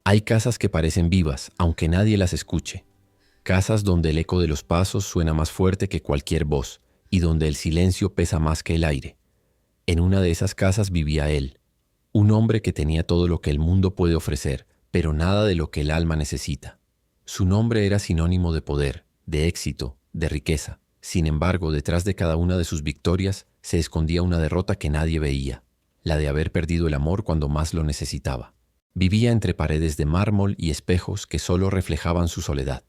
Hay casas que parecen vivas, aunque nadie las escuche. Casas donde el eco de los pasos suena más fuerte que cualquier voz y donde el silencio pesa más que el aire. En una de esas casas vivía él, un hombre que tenía todo lo que el mundo puede ofrecer, pero nada de lo que el alma necesita. Su nombre era sinónimo de poder, de éxito, de riqueza. Sin embargo, detrás de cada una de sus victorias se escondía una derrota que nadie veía, la de haber perdido el amor cuando más lo necesitaba. Vivía entre paredes de mármol y espejos que solo reflejaban su soledad.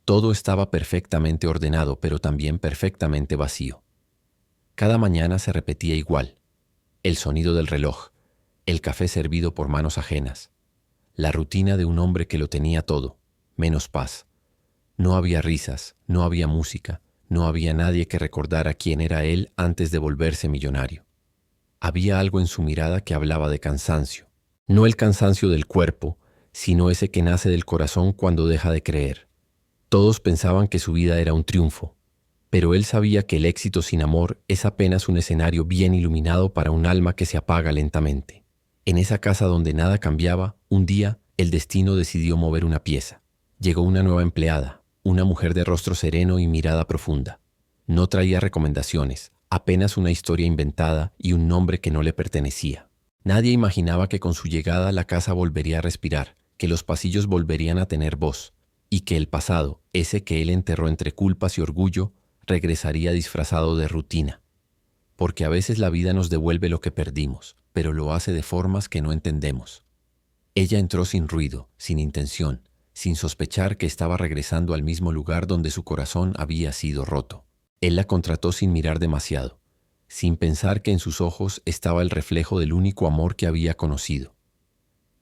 Todo estaba perfectamente ordenado, pero también perfectamente vacío. Cada mañana se repetía igual: el sonido del reloj, el café servido por manos ajenas, la rutina de un hombre que lo tenía todo, menos paz. No había risas, no había música, no había nadie que recordara quién era él antes de volverse millonario. Había algo en su mirada que hablaba de cansancio, no el cansancio del cuerpo, sino ese que nace del corazón cuando deja de creer. Todos pensaban que su vida era un triunfo, pero él sabía que el éxito sin amor es apenas un escenario bien iluminado para un alma que se apaga lentamente. En esa casa donde nada cambiaba, un día el destino decidió mover una pieza. Llegó una nueva empleada, una mujer de rostro sereno y mirada profunda. No traía recomendaciones, apenas una historia inventada y un nombre que no le pertenecía. Nadie imaginaba que con su llegada la casa volvería a respirar, que los pasillos volverían a tener voz, y que el pasado, ese que él enterró entre culpas y orgullo, regresaría disfrazado de rutina. Porque a veces la vida nos devuelve lo que perdimos, pero lo hace de formas que no entendemos. Ella entró sin ruido, sin intención, sin sospechar que estaba regresando al mismo lugar donde su corazón había sido roto. Él la contrató sin mirar demasiado, sin pensar que en sus ojos estaba el reflejo del único amor que había conocido.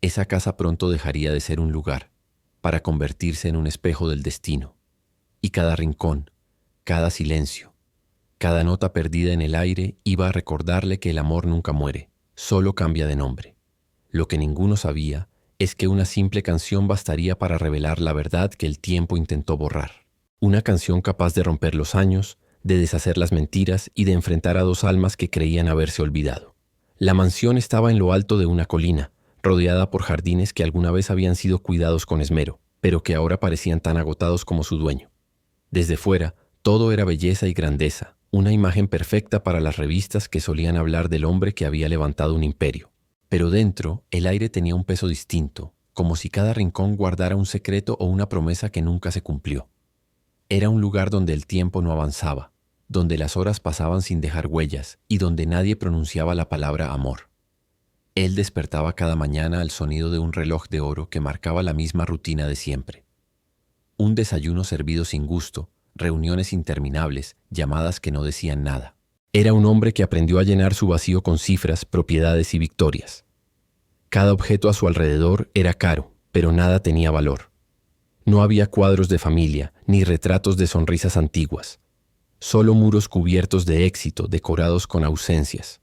Esa casa pronto dejaría de ser un lugar, para convertirse en un espejo del destino. Y cada rincón, cada silencio, cada nota perdida en el aire iba a recordarle que el amor nunca muere, solo cambia de nombre. Lo que ninguno sabía es que una simple canción bastaría para revelar la verdad que el tiempo intentó borrar. Una canción capaz de romper los años, de deshacer las mentiras y de enfrentar a dos almas que creían haberse olvidado. La mansión estaba en lo alto de una colina, rodeada por jardines que alguna vez habían sido cuidados con esmero, pero que ahora parecían tan agotados como su dueño. Desde fuera, todo era belleza y grandeza, una imagen perfecta para las revistas que solían hablar del hombre que había levantado un imperio. Pero dentro, el aire tenía un peso distinto, como si cada rincón guardara un secreto o una promesa que nunca se cumplió. Era un lugar donde el tiempo no avanzaba, donde las horas pasaban sin dejar huellas y donde nadie pronunciaba la palabra amor. Él despertaba cada mañana al sonido de un reloj de oro que marcaba la misma rutina de siempre. Un desayuno servido sin gusto, reuniones interminables, llamadas que no decían nada. Era un hombre que aprendió a llenar su vacío con cifras, propiedades y victorias. Cada objeto a su alrededor era caro, pero nada tenía valor. No había cuadros de familia, ni retratos de sonrisas antiguas. Solo muros cubiertos de éxito, decorados con ausencias.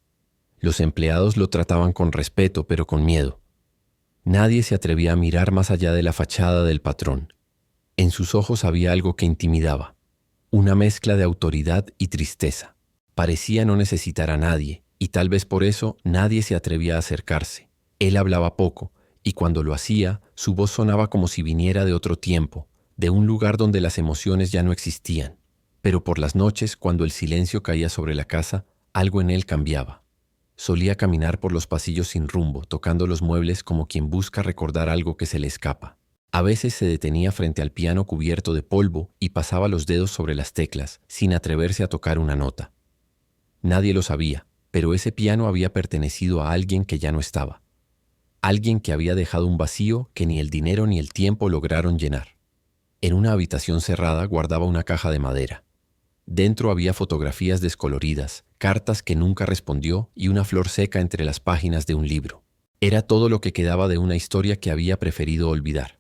Los empleados lo trataban con respeto, pero con miedo. Nadie se atrevía a mirar más allá de la fachada del patrón. En sus ojos había algo que intimidaba, una mezcla de autoridad y tristeza. Parecía no necesitar a nadie, y tal vez por eso nadie se atrevía a acercarse. Él hablaba poco, y cuando lo hacía, su voz sonaba como si viniera de otro tiempo, de un lugar donde las emociones ya no existían. Pero por las noches, cuando el silencio caía sobre la casa, algo en él cambiaba. Solía caminar por los pasillos sin rumbo, tocando los muebles como quien busca recordar algo que se le escapa. A veces se detenía frente al piano cubierto de polvo y pasaba los dedos sobre las teclas, sin atreverse a tocar una nota. Nadie lo sabía, pero ese piano había pertenecido a alguien que ya no estaba. Alguien que había dejado un vacío que ni el dinero ni el tiempo lograron llenar. En una habitación cerrada guardaba una caja de madera. Dentro había fotografías descoloridas, cartas que nunca respondió y una flor seca entre las páginas de un libro. Era todo lo que quedaba de una historia que había preferido olvidar.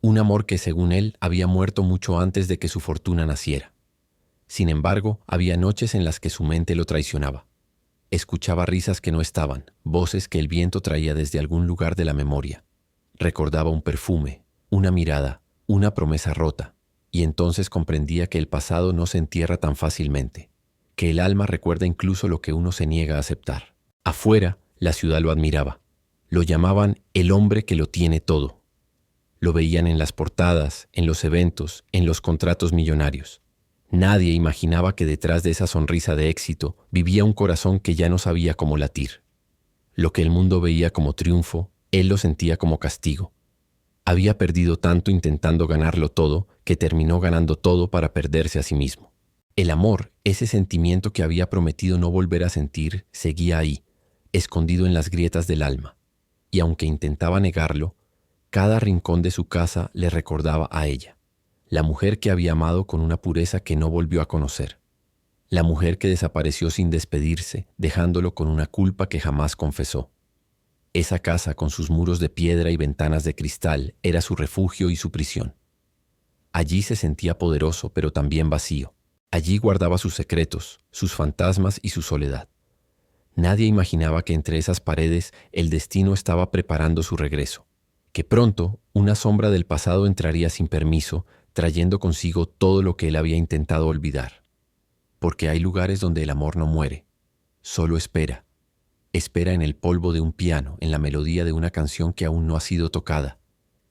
Un amor que, según él, había muerto mucho antes de que su fortuna naciera. Sin embargo, había noches en las que su mente lo traicionaba. Escuchaba risas que no estaban, voces que el viento traía desde algún lugar de la memoria. Recordaba un perfume, una mirada, una promesa rota, y entonces comprendía que el pasado no se entierra tan fácilmente, que el alma recuerda incluso lo que uno se niega a aceptar. Afuera, la ciudad lo admiraba. Lo llamaban el hombre que lo tiene todo. Lo veían en las portadas, en los eventos, en los contratos millonarios. Nadie imaginaba que detrás de esa sonrisa de éxito vivía un corazón que ya no sabía cómo latir. Lo que el mundo veía como triunfo, él lo sentía como castigo. Había perdido tanto intentando ganarlo todo que terminó ganando todo para perderse a sí mismo. El amor, ese sentimiento que había prometido no volver a sentir, seguía ahí, escondido en las grietas del alma. Y aunque intentaba negarlo, cada rincón de su casa le recordaba a ella, la mujer que había amado con una pureza que no volvió a conocer, la mujer que desapareció sin despedirse, dejándolo con una culpa que jamás confesó. Esa casa con sus muros de piedra y ventanas de cristal era su refugio y su prisión. Allí se sentía poderoso, pero también vacío. Allí guardaba sus secretos, sus fantasmas y su soledad. Nadie imaginaba que entre esas paredes el destino estaba preparando su regreso, que pronto una sombra del pasado entraría sin permiso, trayendo consigo todo lo que él había intentado olvidar. Porque hay lugares donde el amor no muere, solo espera. Espera en el polvo de un piano, en la melodía de una canción que aún no ha sido tocada,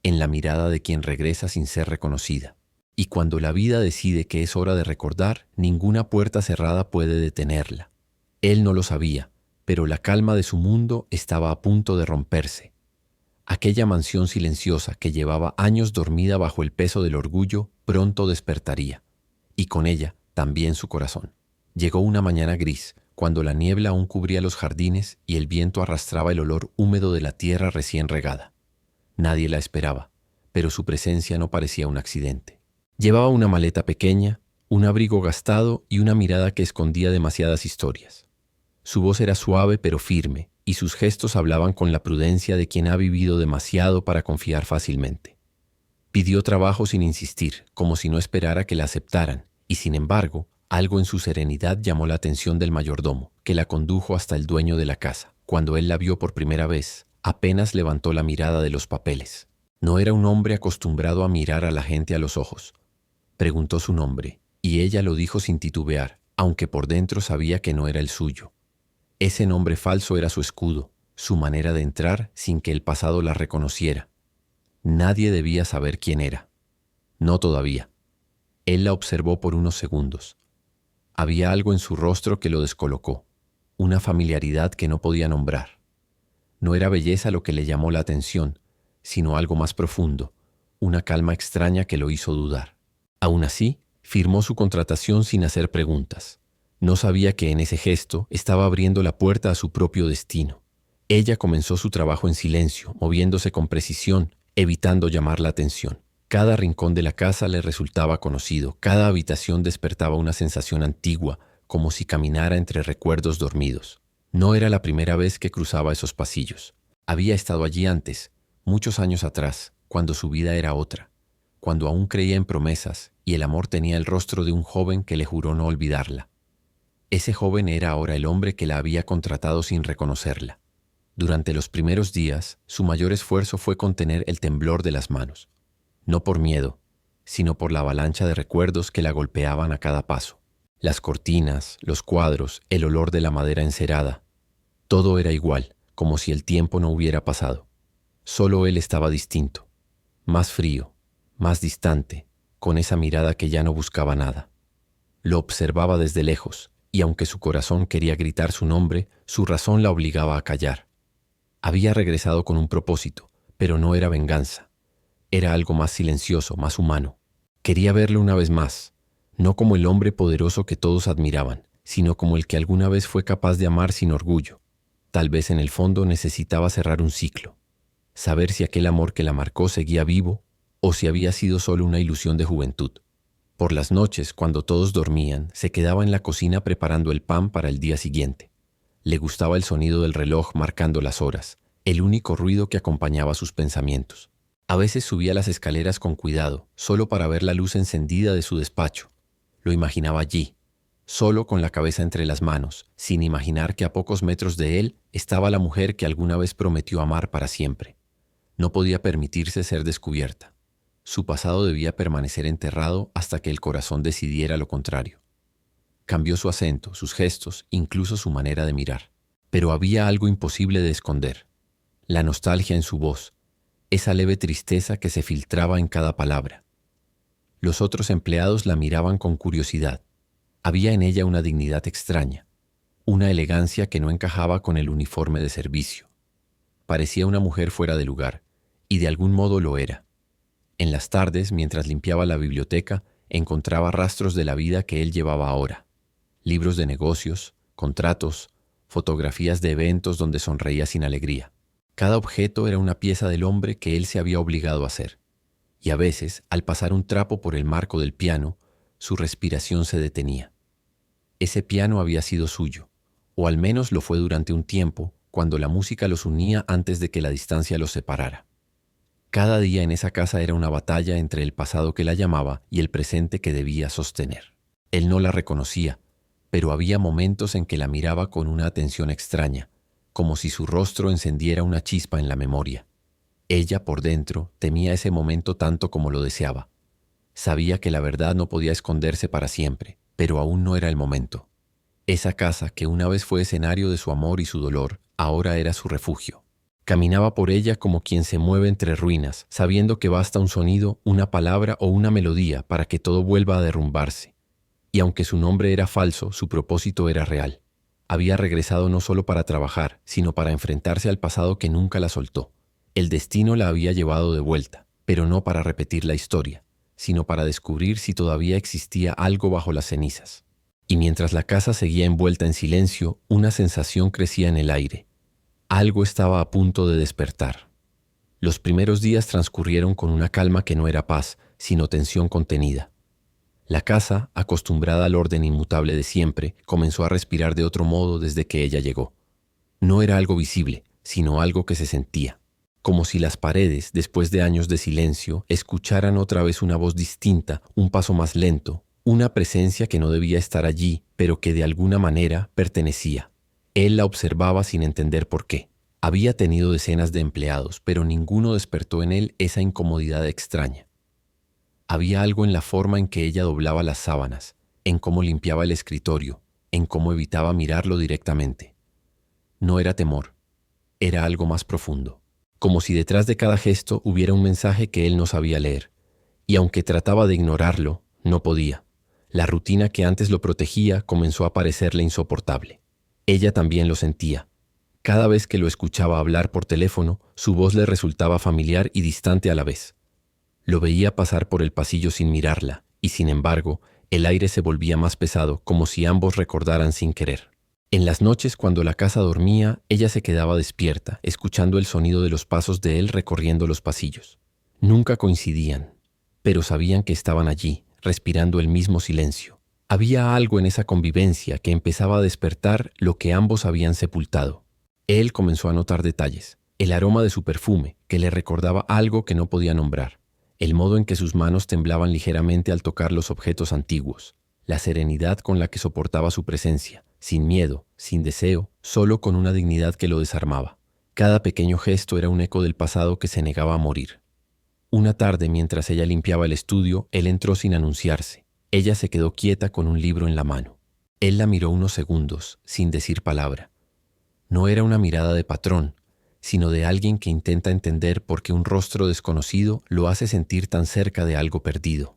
en la mirada de quien regresa sin ser reconocida. Y cuando la vida decide que es hora de recordar, ninguna puerta cerrada puede detenerla. Él no lo sabía, pero la calma de su mundo estaba a punto de romperse. Aquella mansión silenciosa que llevaba años dormida bajo el peso del orgullo pronto despertaría, y con ella también su corazón. Llegó una mañana gris, cuando la niebla aún cubría los jardines y el viento arrastraba el olor húmedo de la tierra recién regada. Nadie la esperaba, pero su presencia no parecía un accidente. Llevaba una maleta pequeña, un abrigo gastado y una mirada que escondía demasiadas historias. Su voz era suave pero firme, y sus gestos hablaban con la prudencia de quien ha vivido demasiado para confiar fácilmente. Pidió trabajo sin insistir, como si no esperara que la aceptaran, y sin embargo, algo en su serenidad llamó la atención del mayordomo, que la condujo hasta el dueño de la casa. Cuando él la vio por primera vez, apenas levantó la mirada de los papeles. No era un hombre acostumbrado a mirar a la gente a los ojos. Preguntó su nombre, y ella lo dijo sin titubear, aunque por dentro sabía que no era el suyo. Ese nombre falso era su escudo, su manera de entrar sin que el pasado la reconociera. Nadie debía saber quién era. No todavía. Él la observó por unos segundos. Había algo en su rostro que lo descolocó, una familiaridad que no podía nombrar. No era belleza lo que le llamó la atención, sino algo más profundo, una calma extraña que lo hizo dudar. Aún así, firmó su contratación sin hacer preguntas. No sabía que en ese gesto estaba abriendo la puerta a su propio destino. Ella comenzó su trabajo en silencio, moviéndose con precisión, evitando llamar la atención. Cada rincón de la casa le resultaba conocido, cada habitación despertaba una sensación antigua, como si caminara entre recuerdos dormidos. No era la primera vez que cruzaba esos pasillos. Había estado allí antes, muchos años atrás, cuando su vida era otra, cuando aún creía en promesas y el amor tenía el rostro de un joven que le juró no olvidarla. Ese joven era ahora el hombre que la había contratado sin reconocerla. Durante los primeros días, su mayor esfuerzo fue contener el temblor de las manos. No por miedo, sino por la avalancha de recuerdos que la golpeaban a cada paso. Las cortinas, los cuadros, el olor de la madera encerada. Todo era igual, como si el tiempo no hubiera pasado. Solo él estaba distinto, más frío, más distante, con esa mirada que ya no buscaba nada. Lo observaba desde lejos, y aunque su corazón quería gritar su nombre, su razón la obligaba a callar. Había regresado con un propósito, pero no era venganza. Era algo más silencioso, más humano. Quería verle una vez más, no como el hombre poderoso que todos admiraban, sino como el que alguna vez fue capaz de amar sin orgullo. Tal vez en el fondo necesitaba cerrar un ciclo, saber si aquel amor que la marcó seguía vivo o si había sido solo una ilusión de juventud. Por las noches, cuando todos dormían, se quedaba en la cocina preparando el pan para el día siguiente. Le gustaba el sonido del reloj marcando las horas, el único ruido que acompañaba sus pensamientos. A veces subía las escaleras con cuidado, solo para ver la luz encendida de su despacho. Lo imaginaba allí, solo con la cabeza entre las manos, sin imaginar que a pocos metros de él estaba la mujer que alguna vez prometió amar para siempre. No podía permitirse ser descubierta. Su pasado debía permanecer enterrado hasta que el corazón decidiera lo contrario. Cambió su acento, sus gestos, incluso su manera de mirar. Pero había algo imposible de esconder. La nostalgia en su voz, esa leve tristeza que se filtraba en cada palabra. Los otros empleados la miraban con curiosidad. Había en ella una dignidad extraña, una elegancia que no encajaba con el uniforme de servicio. Parecía una mujer fuera de lugar, y de algún modo lo era. En las tardes, mientras limpiaba la biblioteca, encontraba rastros de la vida que él llevaba ahora. Libros de negocios, contratos, fotografías de eventos donde sonreía sin alegría. Cada objeto era una pieza del hombre que él se había obligado a ser. Y a veces, al pasar un trapo por el marco del piano, su respiración se detenía. Ese piano había sido suyo, o al menos lo fue durante un tiempo, cuando la música los unía antes de que la distancia los separara. Cada día en esa casa era una batalla entre el pasado que la llamaba y el presente que debía sostener. Él no la reconocía, pero había momentos en que la miraba con una atención extraña, como si su rostro encendiera una chispa en la memoria. Ella, por dentro, temía ese momento tanto como lo deseaba. Sabía que la verdad no podía esconderse para siempre, pero aún no era el momento. Esa casa, que una vez fue escenario de su amor y su dolor, ahora era su refugio. Caminaba por ella como quien se mueve entre ruinas, sabiendo que basta un sonido, una palabra o una melodía para que todo vuelva a derrumbarse. Y aunque su nombre era falso, su propósito era real. Había regresado no solo para trabajar, sino para enfrentarse al pasado que nunca la soltó. El destino la había llevado de vuelta, pero no para repetir la historia, sino para descubrir si todavía existía algo bajo las cenizas. Y mientras la casa seguía envuelta en silencio, una sensación crecía en el aire. Algo estaba a punto de despertar. Los primeros días transcurrieron con una calma que no era paz, sino tensión contenida. La casa, acostumbrada al orden inmutable de siempre, comenzó a respirar de otro modo desde que ella llegó. No era algo visible, sino algo que se sentía. Como si las paredes, después de años de silencio, escucharan otra vez una voz distinta, un paso más lento, una presencia que no debía estar allí, pero que de alguna manera pertenecía. Él la observaba sin entender por qué. Había tenido decenas de empleados, pero ninguno despertó en él esa incomodidad extraña. Había algo en la forma en que ella doblaba las sábanas, en cómo limpiaba el escritorio, en cómo evitaba mirarlo directamente. No era temor, era algo más profundo. Como si detrás de cada gesto hubiera un mensaje que él no sabía leer. Y aunque trataba de ignorarlo, no podía. La rutina que antes lo protegía comenzó a parecerle insoportable. Ella también lo sentía. Cada vez que lo escuchaba hablar por teléfono, su voz le resultaba familiar y distante a la vez. Lo veía pasar por el pasillo sin mirarla, y sin embargo, el aire se volvía más pesado, como si ambos recordaran sin querer. En las noches, cuando la casa dormía, ella se quedaba despierta, escuchando el sonido de los pasos de él recorriendo los pasillos. Nunca coincidían, pero sabían que estaban allí, respirando el mismo silencio. Había algo en esa convivencia que empezaba a despertar lo que ambos habían sepultado. Él comenzó a notar detalles, el aroma de su perfume, que le recordaba algo que no podía nombrar, el modo en que sus manos temblaban ligeramente al tocar los objetos antiguos, la serenidad con la que soportaba su presencia, sin miedo, sin deseo, solo con una dignidad que lo desarmaba. Cada pequeño gesto era un eco del pasado que se negaba a morir. Una tarde, mientras ella limpiaba el estudio, él entró sin anunciarse. Ella se quedó quieta con un libro en la mano. Él la miró unos segundos, sin decir palabra. No era una mirada de patrón, sino de alguien que intenta entender por qué un rostro desconocido lo hace sentir tan cerca de algo perdido.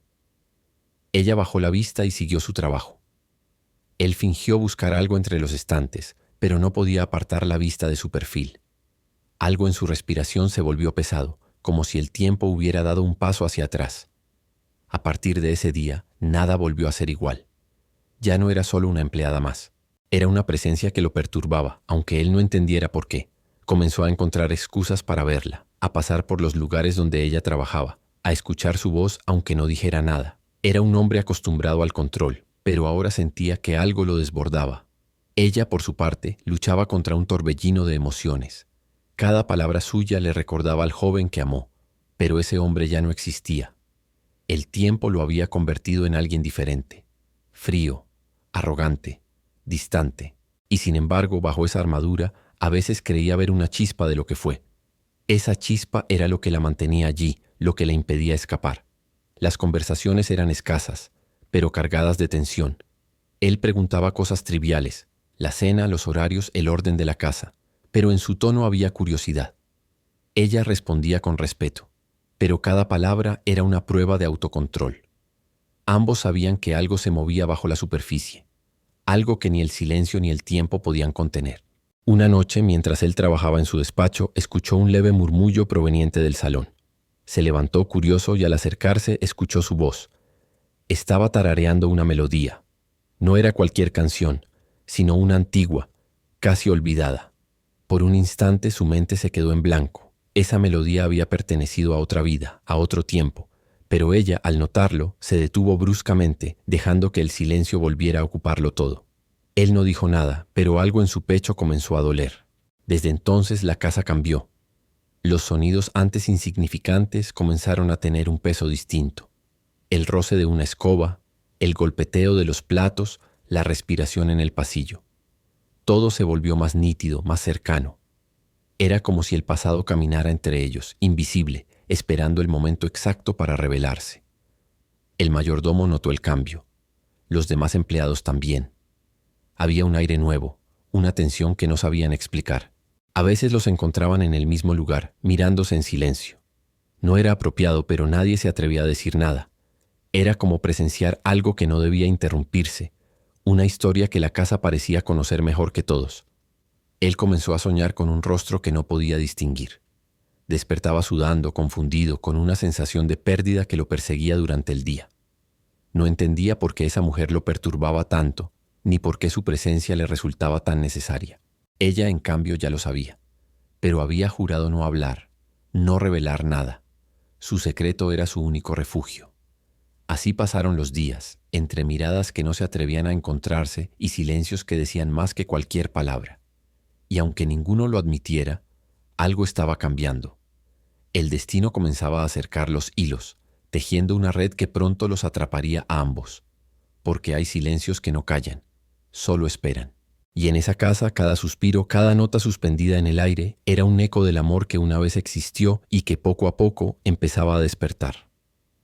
Ella bajó la vista y siguió su trabajo. Él fingió buscar algo entre los estantes, pero no podía apartar la vista de su perfil. Algo en su respiración se volvió pesado, como si el tiempo hubiera dado un paso hacia atrás. A partir de ese día, nada volvió a ser igual. Ya no era solo una empleada más. Era una presencia que lo perturbaba, aunque él no entendiera por qué. Comenzó a encontrar excusas para verla, a pasar por los lugares donde ella trabajaba, a escuchar su voz aunque no dijera nada. Era un hombre acostumbrado al control, pero ahora sentía que algo lo desbordaba. Ella, por su parte, luchaba contra un torbellino de emociones. Cada palabra suya le recordaba al joven que amó, pero ese hombre ya no existía. El tiempo lo había convertido en alguien diferente, frío, arrogante, distante, y sin embargo, bajo esa armadura, a veces creía ver una chispa de lo que fue. Esa chispa era lo que la mantenía allí, lo que le impedía escapar. Las conversaciones eran escasas, pero cargadas de tensión. Él preguntaba cosas triviales, la cena, los horarios, el orden de la casa, pero en su tono había curiosidad. Ella respondía con respeto, pero cada palabra era una prueba de autocontrol. Ambos sabían que algo se movía bajo la superficie, algo que ni el silencio ni el tiempo podían contener. Una noche, mientras él trabajaba en su despacho, escuchó un leve murmullo proveniente del salón. Se levantó curioso y al acercarse escuchó su voz. Estaba tarareando una melodía. No era cualquier canción, sino una antigua, casi olvidada. Por un instante su mente se quedó en blanco. Esa melodía había pertenecido a otra vida, a otro tiempo, pero ella, al notarlo, se detuvo bruscamente, dejando que el silencio volviera a ocuparlo todo. Él no dijo nada, pero algo en su pecho comenzó a doler. Desde entonces la casa cambió. Los sonidos antes insignificantes comenzaron a tener un peso distinto. El roce de una escoba, el golpeteo de los platos, la respiración en el pasillo. Todo se volvió más nítido, más cercano. Era como si el pasado caminara entre ellos, invisible, esperando el momento exacto para revelarse. El mayordomo notó el cambio. Los demás empleados también. Había un aire nuevo, una tensión que no sabían explicar. A veces los encontraban en el mismo lugar, mirándose en silencio. No era apropiado, pero nadie se atrevía a decir nada. Era como presenciar algo que no debía interrumpirse, una historia que la casa parecía conocer mejor que todos. Él comenzó a soñar con un rostro que no podía distinguir. Despertaba sudando, confundido, con una sensación de pérdida que lo perseguía durante el día. No entendía por qué esa mujer lo perturbaba tanto, ni por qué su presencia le resultaba tan necesaria. Ella, en cambio, ya lo sabía, pero había jurado no hablar, no revelar nada. Su secreto era su único refugio. Así pasaron los días, entre miradas que no se atrevían a encontrarse y silencios que decían más que cualquier palabra. Y aunque ninguno lo admitiera, algo estaba cambiando. El destino comenzaba a acercar los hilos, tejiendo una red que pronto los atraparía a ambos. Porque hay silencios que no callan, solo esperan. Y en esa casa, cada suspiro, cada nota suspendida en el aire, era un eco del amor que una vez existió y que poco a poco empezaba a despertar.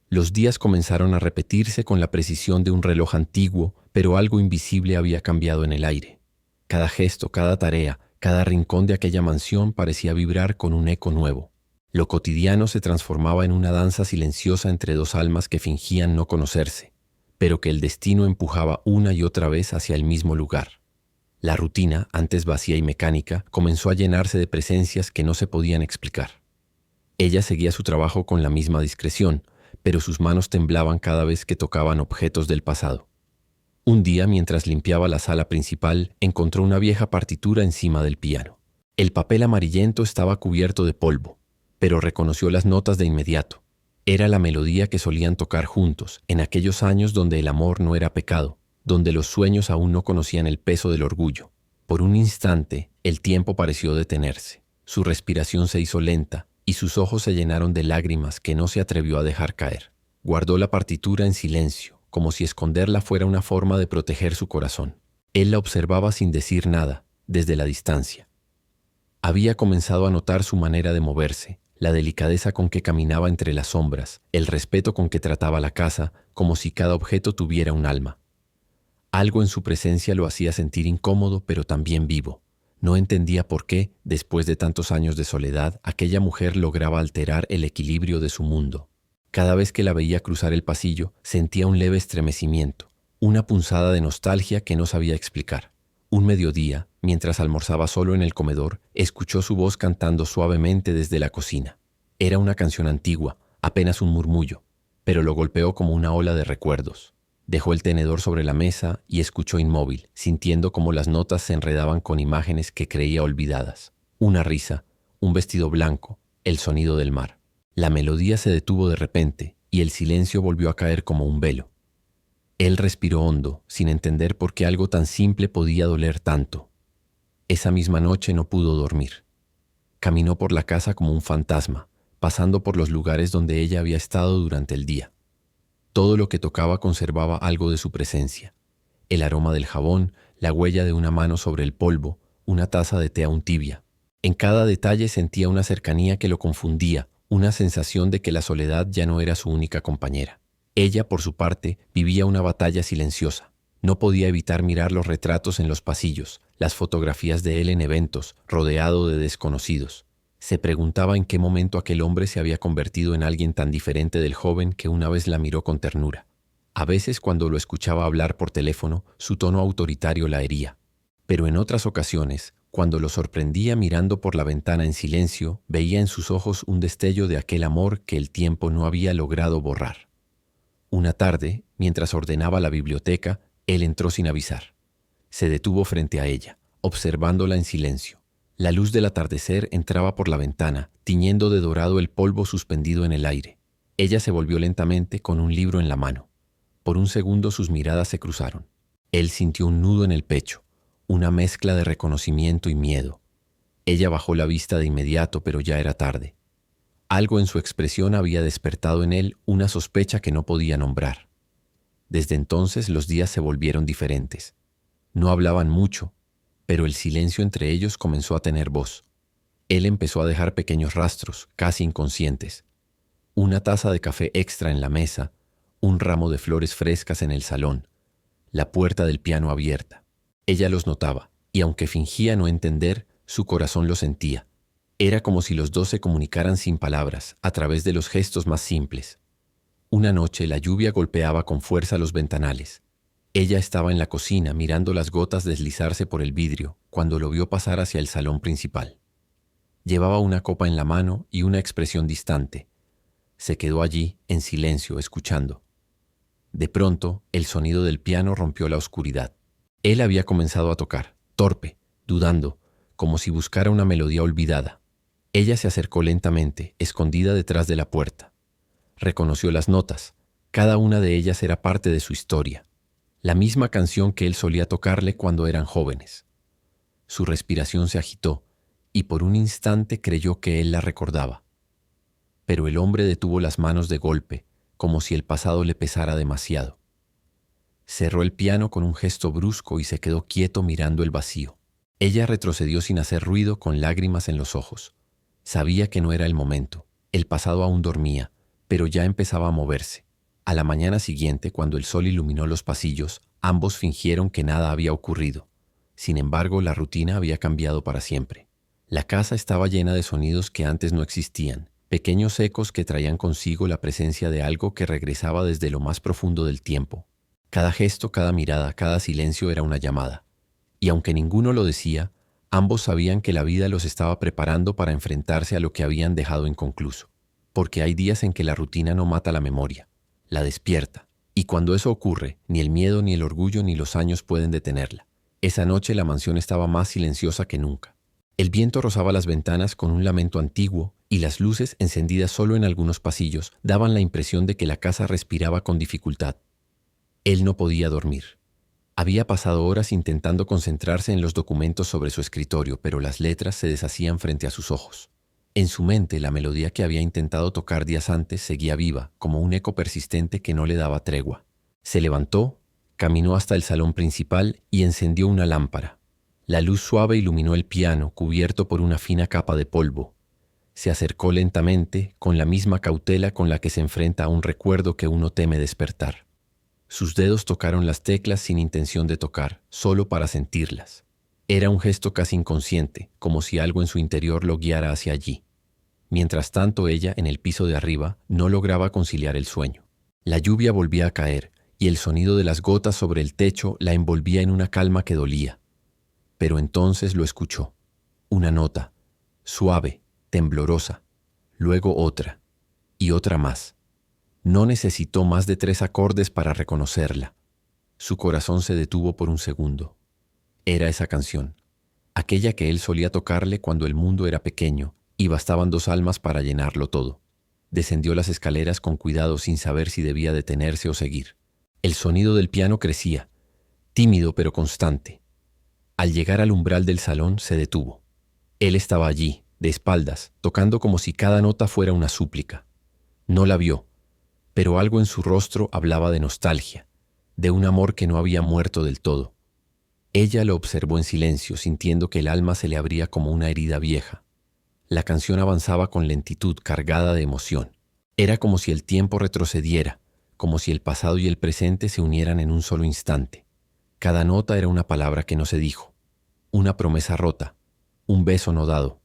Los días comenzaron a repetirse con la precisión de un reloj antiguo, pero algo invisible había cambiado en el aire. Cada gesto, cada tarea, cada rincón de aquella mansión parecía vibrar con un eco nuevo. Lo cotidiano se transformaba en una danza silenciosa entre dos almas que fingían no conocerse, pero que el destino empujaba una y otra vez hacia el mismo lugar. La rutina, antes vacía y mecánica, comenzó a llenarse de presencias que no se podían explicar. Ella seguía su trabajo con la misma discreción, pero sus manos temblaban cada vez que tocaban objetos del pasado. Un día, mientras limpiaba la sala principal, encontró una vieja partitura encima del piano. El papel amarillento estaba cubierto de polvo, pero reconoció las notas de inmediato. Era la melodía que solían tocar juntos, en aquellos años donde el amor no era pecado, donde los sueños aún no conocían el peso del orgullo. Por un instante, el tiempo pareció detenerse. Su respiración se hizo lenta y sus ojos se llenaron de lágrimas que no se atrevió a dejar caer. Guardó la partitura en silencio, como si esconderla fuera una forma de proteger su corazón. Él la observaba sin decir nada, desde la distancia. Había comenzado a notar su manera de moverse, la delicadeza con que caminaba entre las sombras, el respeto con que trataba la casa, como si cada objeto tuviera un alma. Algo en su presencia lo hacía sentir incómodo, pero también vivo. No entendía por qué, después de tantos años de soledad, aquella mujer lograba alterar el equilibrio de su mundo. Cada vez que la veía cruzar el pasillo, sentía un leve estremecimiento, una punzada de nostalgia que no sabía explicar. Un mediodía, mientras almorzaba solo en el comedor, escuchó su voz cantando suavemente desde la cocina. Era una canción antigua, apenas un murmullo, pero lo golpeó como una ola de recuerdos. Dejó el tenedor sobre la mesa y escuchó inmóvil, sintiendo cómo las notas se enredaban con imágenes que creía olvidadas. Una risa, un vestido blanco, el sonido del mar. La melodía se detuvo de repente y el silencio volvió a caer como un velo. Él respiró hondo, sin entender por qué algo tan simple podía doler tanto. Esa misma noche no pudo dormir. Caminó por la casa como un fantasma, pasando por los lugares donde ella había estado durante el día. Todo lo que tocaba conservaba algo de su presencia. El aroma del jabón, la huella de una mano sobre el polvo, una taza de té aún tibia. En cada detalle sentía una cercanía que lo confundía, una sensación de que la soledad ya no era su única compañera. Ella, por su parte, vivía una batalla silenciosa. No podía evitar mirar los retratos en los pasillos, las fotografías de él en eventos, rodeado de desconocidos. Se preguntaba en qué momento aquel hombre se había convertido en alguien tan diferente del joven que una vez la miró con ternura. A veces, cuando lo escuchaba hablar por teléfono, su tono autoritario la hería. Pero en otras ocasiones, cuando lo sorprendía mirando por la ventana en silencio, veía en sus ojos un destello de aquel amor que el tiempo no había logrado borrar. Una tarde, mientras ordenaba la biblioteca, él entró sin avisar. Se detuvo frente a ella, observándola en silencio. La luz del atardecer entraba por la ventana, tiñendo de dorado el polvo suspendido en el aire. Ella se volvió lentamente con un libro en la mano. Por un segundo sus miradas se cruzaron. Él sintió un nudo en el pecho, una mezcla de reconocimiento y miedo. Ella bajó la vista de inmediato, pero ya era tarde. Algo en su expresión había despertado en él una sospecha que no podía nombrar. Desde entonces los días se volvieron diferentes. No hablaban mucho, pero el silencio entre ellos comenzó a tener voz. Él empezó a dejar pequeños rastros, casi inconscientes. Una taza de café extra en la mesa, un ramo de flores frescas en el salón, la puerta del piano abierta. Ella los notaba, y aunque fingía no entender, su corazón lo sentía. Era como si los dos se comunicaran sin palabras, a través de los gestos más simples. Una noche la lluvia golpeaba con fuerza los ventanales. Ella estaba en la cocina mirando las gotas deslizarse por el vidrio cuando lo vio pasar hacia el salón principal. Llevaba una copa en la mano y una expresión distante. Se quedó allí, en silencio, escuchando. De pronto, el sonido del piano rompió la oscuridad. Él había comenzado a tocar, torpe, dudando, como si buscara una melodía olvidada. Ella se acercó lentamente, escondida detrás de la puerta. Reconoció las notas. Cada una de ellas era parte de su historia. La misma canción que él solía tocarle cuando eran jóvenes. Su respiración se agitó y por un instante creyó que él la recordaba. Pero el hombre detuvo las manos de golpe, como si el pasado le pesara demasiado. Cerró el piano con un gesto brusco y se quedó quieto mirando el vacío. Ella retrocedió sin hacer ruido, con lágrimas en los ojos. Sabía que no era el momento. El pasado aún dormía, pero ya empezaba a moverse. A la mañana siguiente, cuando el sol iluminó los pasillos, ambos fingieron que nada había ocurrido. Sin embargo, la rutina había cambiado para siempre. La casa estaba llena de sonidos que antes no existían, pequeños ecos que traían consigo la presencia de algo que regresaba desde lo más profundo del tiempo. Cada gesto, cada mirada, cada silencio era una llamada. Y aunque ninguno lo decía, ambos sabían que la vida los estaba preparando para enfrentarse a lo que habían dejado inconcluso. Porque hay días en que la rutina no mata la memoria, la despierta, y cuando eso ocurre, ni el miedo, ni el orgullo, ni los años pueden detenerla. Esa noche la mansión estaba más silenciosa que nunca. El viento rozaba las ventanas con un lamento antiguo, y las luces, encendidas solo en algunos pasillos, daban la impresión de que la casa respiraba con dificultad. Él no podía dormir. Había pasado horas intentando concentrarse en los documentos sobre su escritorio, pero las letras se deshacían frente a sus ojos. En su mente, la melodía que había intentado tocar días antes seguía viva, como un eco persistente que no le daba tregua. Se levantó, caminó hasta el salón principal y encendió una lámpara. La luz suave iluminó el piano, cubierto por una fina capa de polvo. Se acercó lentamente, con la misma cautela con la que se enfrenta a un recuerdo que uno teme despertar. Sus dedos tocaron las teclas sin intención de tocar, solo para sentirlas. Era un gesto casi inconsciente, como si algo en su interior lo guiara hacia allí. Mientras tanto, ella, en el piso de arriba, no lograba conciliar el sueño. La lluvia volvía a caer, y el sonido de las gotas sobre el techo la envolvía en una calma que dolía. Pero entonces lo escuchó. Una nota, suave, temblorosa, luego otra, y otra más. No necesitó más de 3 acordes para reconocerla. Su corazón se detuvo por un segundo. Era esa canción, aquella que él solía tocarle cuando el mundo era pequeño, y bastaban 2 almas para llenarlo todo. Descendió las escaleras con cuidado sin saber si debía detenerse o seguir. El sonido del piano crecía, tímido pero constante. Al llegar al umbral del salón se detuvo. Él estaba allí, de espaldas, tocando como si cada nota fuera una súplica. No la vio, pero algo en su rostro hablaba de nostalgia, de un amor que no había muerto del todo. Ella lo observó en silencio, sintiendo que el alma se le abría como una herida vieja. La canción avanzaba con lentitud, cargada de emoción. Era como si el tiempo retrocediera, como si el pasado y el presente se unieran en un solo instante. Cada nota era una palabra que no se dijo, una promesa rota, un beso no dado.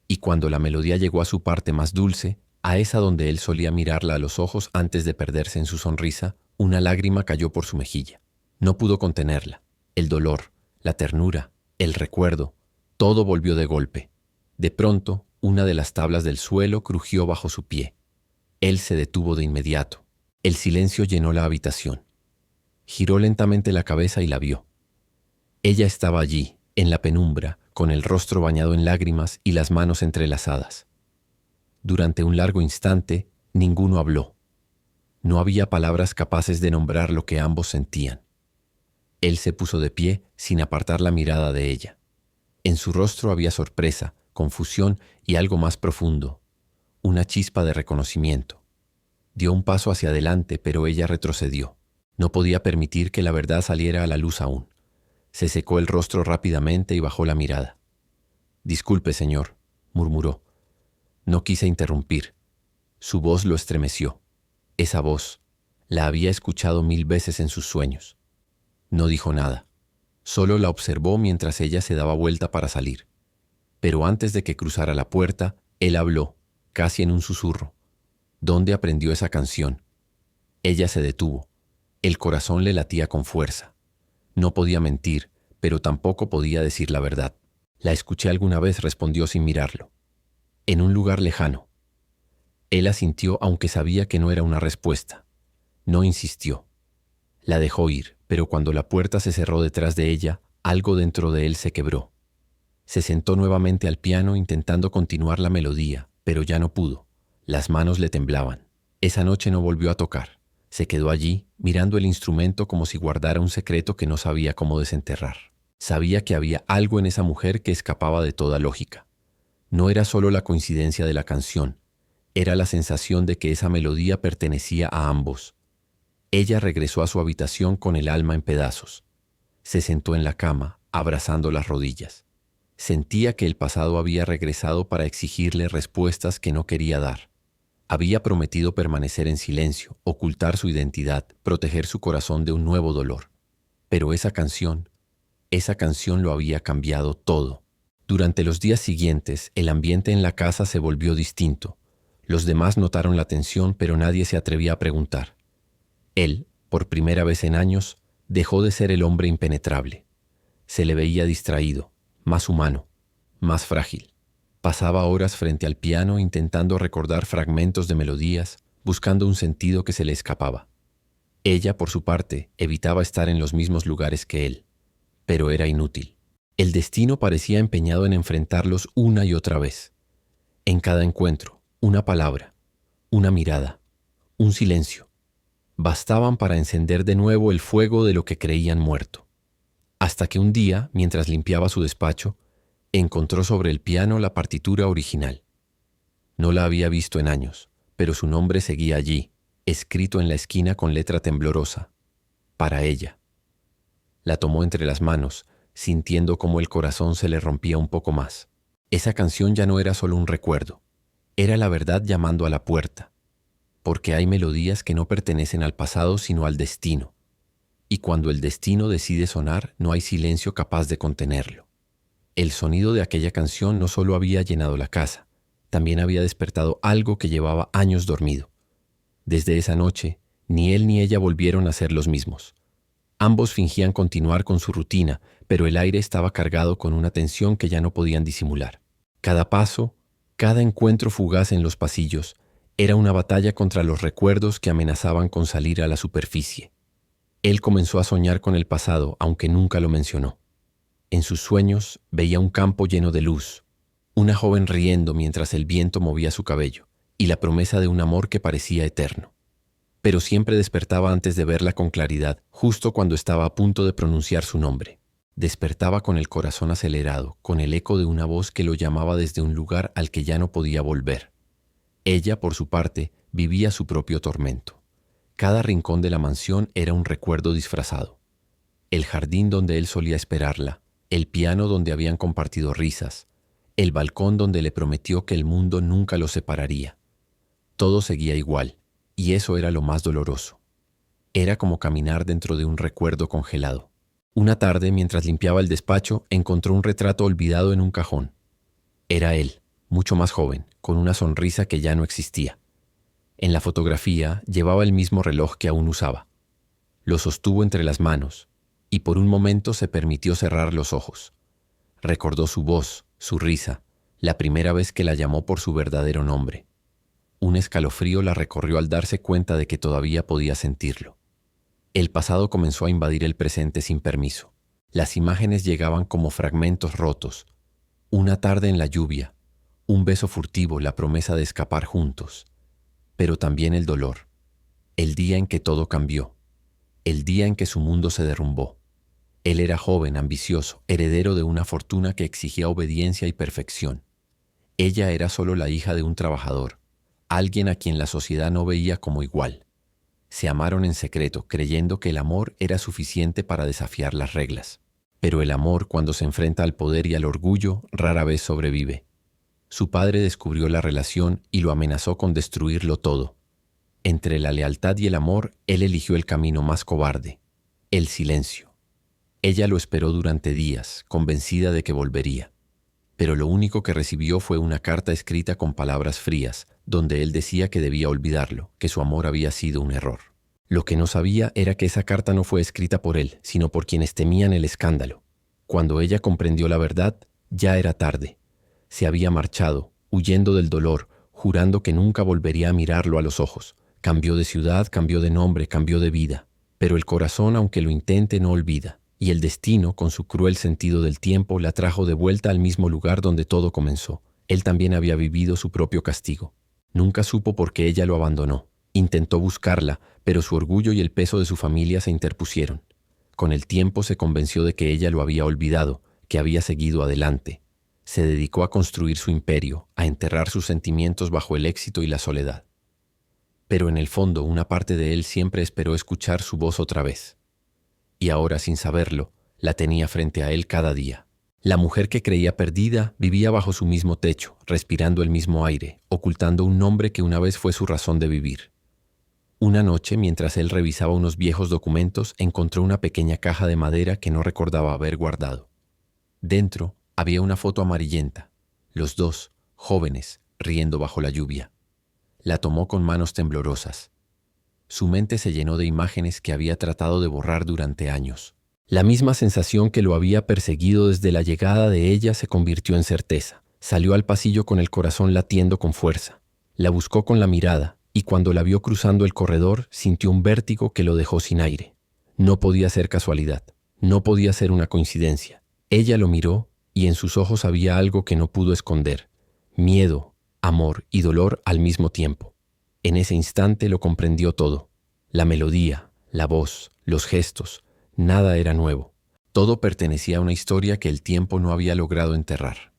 Y cuando la melodía llegó a su parte más dulce, a esa donde él solía mirarla a los ojos antes de perderse en su sonrisa, una lágrima cayó por su mejilla. No pudo contenerla. El dolor, la ternura, el recuerdo, todo volvió de golpe. De pronto, una de las tablas del suelo crujió bajo su pie. Él se detuvo de inmediato. El silencio llenó la habitación. Giró lentamente la cabeza y la vio. Ella estaba allí, en la penumbra, con el rostro bañado en lágrimas y las manos entrelazadas. Durante un largo instante, ninguno habló. No había palabras capaces de nombrar lo que ambos sentían. Él se puso de pie sin apartar la mirada de ella. En su rostro había sorpresa, confusión y algo más profundo, una chispa de reconocimiento. Dio un paso hacia adelante, pero ella retrocedió. No podía permitir que la verdad saliera a la luz aún. Se secó el rostro rápidamente y bajó la mirada. «Disculpe, señor», murmuró. No quise interrumpir. Su voz lo estremeció. Esa voz, la había escuchado 1000 veces en sus sueños. No dijo nada. Solo la observó mientras ella se daba vuelta para salir. Pero antes de que cruzara la puerta, él habló, casi en un susurro. ¿Dónde aprendió esa canción? Ella se detuvo. El corazón le latía con fuerza. No podía mentir, pero tampoco podía decir la verdad. «La escuché alguna vez», respondió sin mirarlo. «En un lugar lejano». Él asintió, aunque sabía que no era una respuesta. No insistió. La dejó ir, pero cuando la puerta se cerró detrás de ella, algo dentro de él se quebró. Se sentó nuevamente al piano intentando continuar la melodía, pero ya no pudo. Las manos le temblaban. Esa noche no volvió a tocar. Se quedó allí, mirando el instrumento como si guardara un secreto que no sabía cómo desenterrar. Sabía que había algo en esa mujer que escapaba de toda lógica. No era solo la coincidencia de la canción, era la sensación de que esa melodía pertenecía a ambos. Ella regresó a su habitación con el alma en pedazos. Se sentó en la cama, abrazando las rodillas. Sentía que el pasado había regresado para exigirle respuestas que no quería dar. Había prometido permanecer en silencio, ocultar su identidad, proteger su corazón de un nuevo dolor. Pero esa canción lo había cambiado todo. Durante los días siguientes, el ambiente en la casa se volvió distinto. Los demás notaron la tensión, pero nadie se atrevía a preguntar. Él, por primera vez en años, dejó de ser el hombre impenetrable. Se le veía distraído, más humano, más frágil. Pasaba horas frente al piano intentando recordar fragmentos de melodías, buscando un sentido que se le escapaba. Ella, por su parte, evitaba estar en los mismos lugares que él, pero era inútil. El destino parecía empeñado en enfrentarlos una y otra vez. En cada encuentro, una palabra, una mirada, un silencio, bastaban para encender de nuevo el fuego de lo que creían muerto. Hasta que un día, mientras limpiaba su despacho, encontró sobre el piano la partitura original. No la había visto en años, pero su nombre seguía allí, escrito en la esquina con letra temblorosa. Para ella. La tomó entre las manos, sintiendo cómo el corazón se le rompía un poco más. Esa canción ya no era solo un recuerdo. Era la verdad llamando a la puerta. Porque hay melodías que no pertenecen al pasado sino al destino. Y cuando el destino decide sonar, no hay silencio capaz de contenerlo. El sonido de aquella canción no solo había llenado la casa, también había despertado algo que llevaba años dormido. Desde esa noche, ni él ni ella volvieron a ser los mismos. Ambos fingían continuar con su rutina, pero el aire estaba cargado con una tensión que ya no podían disimular. Cada paso, cada encuentro fugaz en los pasillos, era una batalla contra los recuerdos que amenazaban con salir a la superficie. Él comenzó a soñar con el pasado, aunque nunca lo mencionó. En sus sueños veía un campo lleno de luz, una joven riendo mientras el viento movía su cabello, y la promesa de un amor que parecía eterno. Pero siempre despertaba antes de verla con claridad, justo cuando estaba a punto de pronunciar su nombre. Despertaba con el corazón acelerado, con el eco de una voz que lo llamaba desde un lugar al que ya no podía volver. Ella, por su parte, vivía su propio tormento. Cada rincón de la mansión era un recuerdo disfrazado. El jardín donde él solía esperarla, el piano donde habían compartido risas, el balcón donde le prometió que el mundo nunca los separaría. Todo seguía igual, y eso era lo más doloroso. Era como caminar dentro de un recuerdo congelado. Una tarde, mientras limpiaba el despacho, encontró un retrato olvidado en un cajón. Era él, mucho más joven, con una sonrisa que ya no existía. En la fotografía llevaba el mismo reloj que aún usaba. Lo sostuvo entre las manos y por un momento se permitió cerrar los ojos. Recordó su voz, su risa, la primera vez que la llamó por su verdadero nombre. Un escalofrío la recorrió al darse cuenta de que todavía podía sentirlo. El pasado comenzó a invadir el presente sin permiso. Las imágenes llegaban como fragmentos rotos. Una tarde en la lluvia, un beso furtivo, la promesa de escapar juntos. Pero también el dolor. El día en que todo cambió. El día en que su mundo se derrumbó. Él era joven, ambicioso, heredero de una fortuna que exigía obediencia y perfección. Ella era solo la hija de un trabajador, alguien a quien la sociedad no veía como igual. Se amaron en secreto, creyendo que el amor era suficiente para desafiar las reglas. Pero el amor, cuando se enfrenta al poder y al orgullo, rara vez sobrevive. Su padre descubrió la relación y lo amenazó con destruirlo todo. Entre la lealtad y el amor, él eligió el camino más cobarde, el silencio. Ella lo esperó durante días, convencida de que volvería. Pero lo único que recibió fue una carta escrita con palabras frías, donde él decía que debía olvidarlo, que su amor había sido un error. Lo que no sabía era que esa carta no fue escrita por él, sino por quienes temían el escándalo. Cuando ella comprendió la verdad, ya era tarde. Se había marchado, huyendo del dolor, jurando que nunca volvería a mirarlo a los ojos. Cambió de ciudad, cambió de nombre, cambió de vida. Pero el corazón, aunque lo intente, no olvida. Y el destino, con su cruel sentido del tiempo, la trajo de vuelta al mismo lugar donde todo comenzó. Él también había vivido su propio castigo. Nunca supo por qué ella lo abandonó. Intentó buscarla, pero su orgullo y el peso de su familia se interpusieron. Con el tiempo se convenció de que ella lo había olvidado, que había seguido adelante. Se dedicó a construir su imperio, a enterrar sus sentimientos bajo el éxito y la soledad. Pero en el fondo, una parte de él siempre esperó escuchar su voz otra vez. Y ahora, sin saberlo, la tenía frente a él cada día. La mujer que creía perdida vivía bajo su mismo techo, respirando el mismo aire, ocultando un nombre que una vez fue su razón de vivir. Una noche, mientras él revisaba unos viejos documentos, encontró una pequeña caja de madera que no recordaba haber guardado. Dentro había una foto amarillenta, los dos, jóvenes, riendo bajo la lluvia. La tomó con manos temblorosas. Su mente se llenó de imágenes que había tratado de borrar durante años. La misma sensación que lo había perseguido desde la llegada de ella se convirtió en certeza. Salió al pasillo con el corazón latiendo con fuerza. La buscó con la mirada, y cuando la vio cruzando el corredor, sintió un vértigo que lo dejó sin aire. No podía ser casualidad, no podía ser una coincidencia. Ella lo miró, y en sus ojos había algo que no pudo esconder. Miedo, amor y dolor al mismo tiempo. En ese instante lo comprendió todo. La melodía, la voz, los gestos, nada era nuevo. Todo pertenecía a una historia que el tiempo no había logrado enterrar.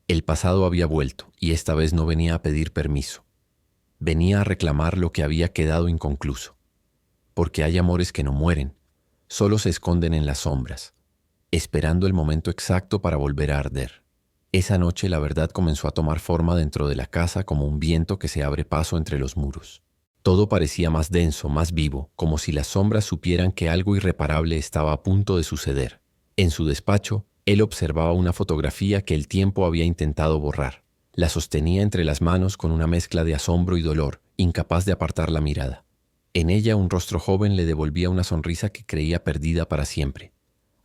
El pasado había vuelto, y esta vez no venía a pedir permiso. Venía a reclamar lo que había quedado inconcluso. Porque hay amores que no mueren, solo se esconden en las sombras, esperando el momento exacto para volver a arder. Esa noche la verdad comenzó a tomar forma dentro de la casa como un viento que se abre paso entre los muros. Todo parecía más denso, más vivo, como si las sombras supieran que algo irreparable estaba a punto de suceder. En su despacho, él observaba una fotografía que el tiempo había intentado borrar. La sostenía entre las manos con una mezcla de asombro y dolor, incapaz de apartar la mirada. En ella un rostro joven le devolvía una sonrisa que creía perdida para siempre.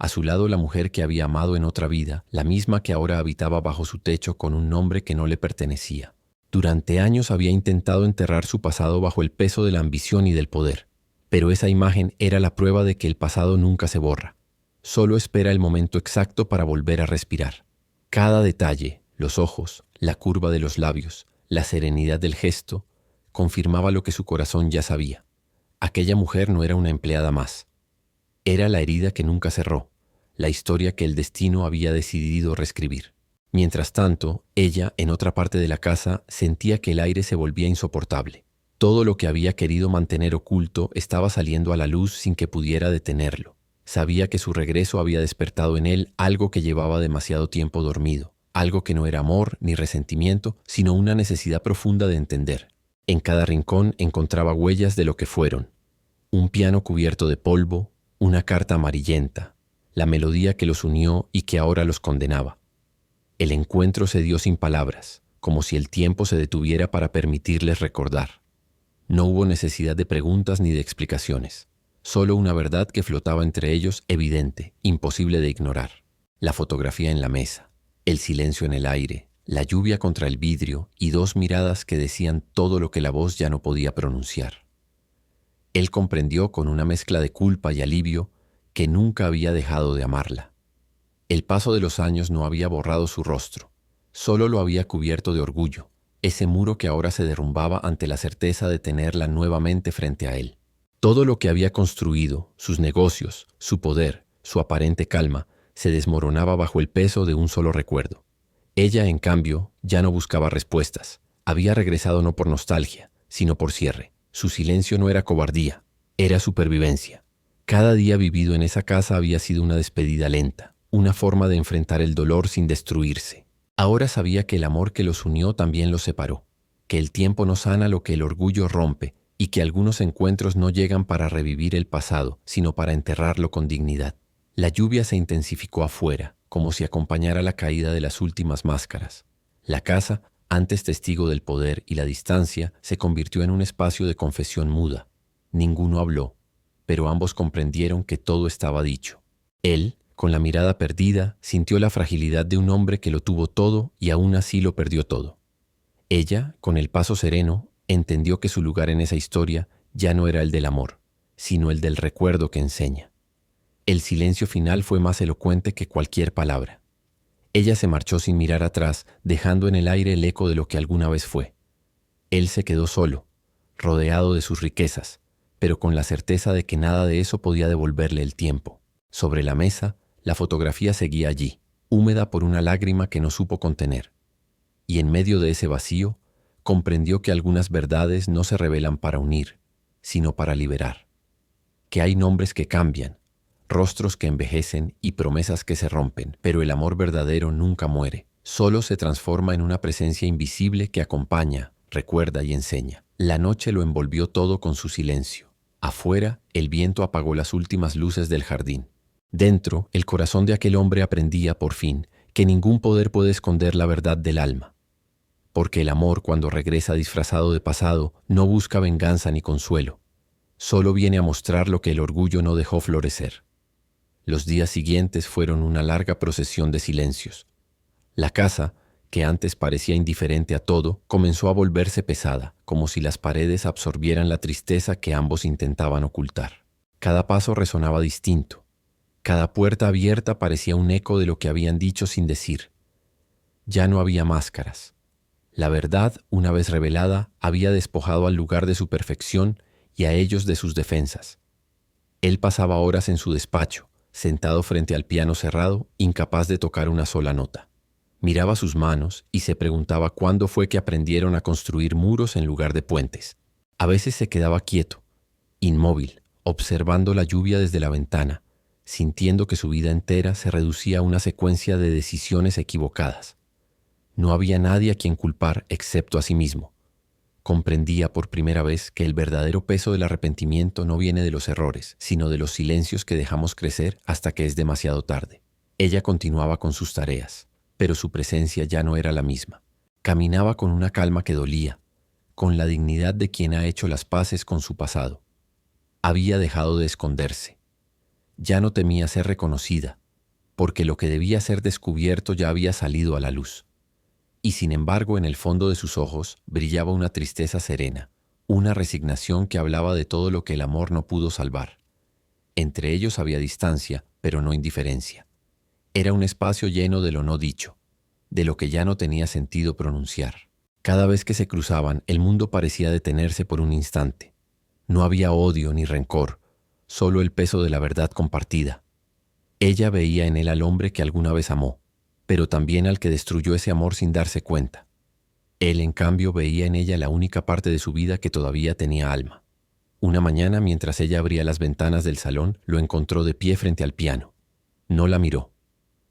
A su lado la mujer que había amado en otra vida, la misma que ahora habitaba bajo su techo con un nombre que no le pertenecía. Durante años había intentado enterrar su pasado bajo el peso de la ambición y del poder. Pero esa imagen era la prueba de que el pasado nunca se borra. Solo espera el momento exacto para volver a respirar. Cada detalle, los ojos, la curva de los labios, la serenidad del gesto, confirmaba lo que su corazón ya sabía. Aquella mujer no era una empleada más. Era la herida que nunca cerró, la historia que el destino había decidido reescribir. Mientras tanto, ella, en otra parte de la casa, sentía que el aire se volvía insoportable. Todo lo que había querido mantener oculto estaba saliendo a la luz sin que pudiera detenerlo. Sabía que su regreso había despertado en él algo que llevaba demasiado tiempo dormido, algo que no era amor ni resentimiento, sino una necesidad profunda de entender. En cada rincón encontraba huellas de lo que fueron. Un piano cubierto de polvo, una carta amarillenta, la melodía que los unió y que ahora los condenaba. El encuentro se dio sin palabras, como si el tiempo se detuviera para permitirles recordar. No hubo necesidad de preguntas ni de explicaciones, solo una verdad que flotaba entre ellos, evidente, imposible de ignorar. La fotografía en la mesa, el silencio en el aire, la lluvia contra el vidrio y dos miradas que decían todo lo que la voz ya no podía pronunciar. Él comprendió con una mezcla de culpa y alivio que nunca había dejado de amarla. El paso de los años no había borrado su rostro, solo lo había cubierto de orgullo, ese muro que ahora se derrumbaba ante la certeza de tenerla nuevamente frente a él. Todo lo que había construido, sus negocios, su poder, su aparente calma, se desmoronaba bajo el peso de un solo recuerdo. Ella, en cambio, ya no buscaba respuestas. Había regresado no por nostalgia, sino por cierre. Su silencio no era cobardía, era supervivencia. Cada día vivido en esa casa había sido una despedida lenta, una forma de enfrentar el dolor sin destruirse. Ahora sabía que el amor que los unió también los separó, que el tiempo no sana lo que el orgullo rompe y que algunos encuentros no llegan para revivir el pasado, sino para enterrarlo con dignidad. La lluvia se intensificó afuera, como si acompañara la caída de las últimas máscaras. La casa, antes testigo del poder y la distancia, se convirtió en un espacio de confesión muda. Ninguno habló, pero ambos comprendieron que todo estaba dicho. Él, con la mirada perdida, sintió la fragilidad de un hombre que lo tuvo todo y aún así lo perdió todo. Ella, con el paso sereno, entendió que su lugar en esa historia ya no era el del amor, sino el del recuerdo que enseña. El silencio final fue más elocuente que cualquier palabra. Ella se marchó sin mirar atrás, dejando en el aire el eco de lo que alguna vez fue. Él se quedó solo, rodeado de sus riquezas, pero con la certeza de que nada de eso podía devolverle el tiempo. Sobre la mesa, la fotografía seguía allí, húmeda por una lágrima que no supo contener. Y en medio de ese vacío, comprendió que algunas verdades no se revelan para unir, sino para liberar. Que hay nombres que cambian, rostros que envejecen y promesas que se rompen, pero el amor verdadero nunca muere, solo se transforma en una presencia invisible que acompaña, recuerda y enseña. La noche lo envolvió todo con su silencio. Afuera, el viento apagó las últimas luces del jardín. Dentro, el corazón de aquel hombre aprendía, por fin, que ningún poder puede esconder la verdad del alma. Porque el amor, cuando regresa disfrazado de pasado, no busca venganza ni consuelo. Solo viene a mostrar lo que el orgullo no dejó florecer. Los días siguientes fueron una larga procesión de silencios. La casa, que antes parecía indiferente a todo, comenzó a volverse pesada, como si las paredes absorbieran la tristeza que ambos intentaban ocultar. Cada paso resonaba distinto. Cada puerta abierta parecía un eco de lo que habían dicho sin decir. Ya no había máscaras. La verdad, una vez revelada, había despojado al lugar de su perfección y a ellos de sus defensas. Él pasaba horas en su despacho, sentado frente al piano cerrado, incapaz de tocar una sola nota. Miraba sus manos y se preguntaba cuándo fue que aprendieron a construir muros en lugar de puentes. A veces se quedaba quieto, inmóvil, observando la lluvia desde la ventana, sintiendo que su vida entera se reducía a una secuencia de decisiones equivocadas. No había nadie a quien culpar excepto a sí mismo. Comprendía por primera vez que el verdadero peso del arrepentimiento no viene de los errores, sino de los silencios que dejamos crecer hasta que es demasiado tarde. Ella continuaba con sus tareas, pero su presencia ya no era la misma. Caminaba con una calma que dolía, con la dignidad de quien ha hecho las paces con su pasado. Había dejado de esconderse. Ya no temía ser reconocida, porque lo que debía ser descubierto ya había salido a la luz. Y sin embargo, en el fondo de sus ojos brillaba una tristeza serena, una resignación que hablaba de todo lo que el amor no pudo salvar. Entre ellos había distancia, pero no indiferencia. Era un espacio lleno de lo no dicho, de lo que ya no tenía sentido pronunciar. Cada vez que se cruzaban, el mundo parecía detenerse por un instante. No había odio ni rencor, solo el peso de la verdad compartida. Ella veía en él al hombre que alguna vez amó, pero también al que destruyó ese amor sin darse cuenta. Él, en cambio, veía en ella la única parte de su vida que todavía tenía alma. Una mañana, mientras ella abría las ventanas del salón, lo encontró de pie frente al piano. No la miró.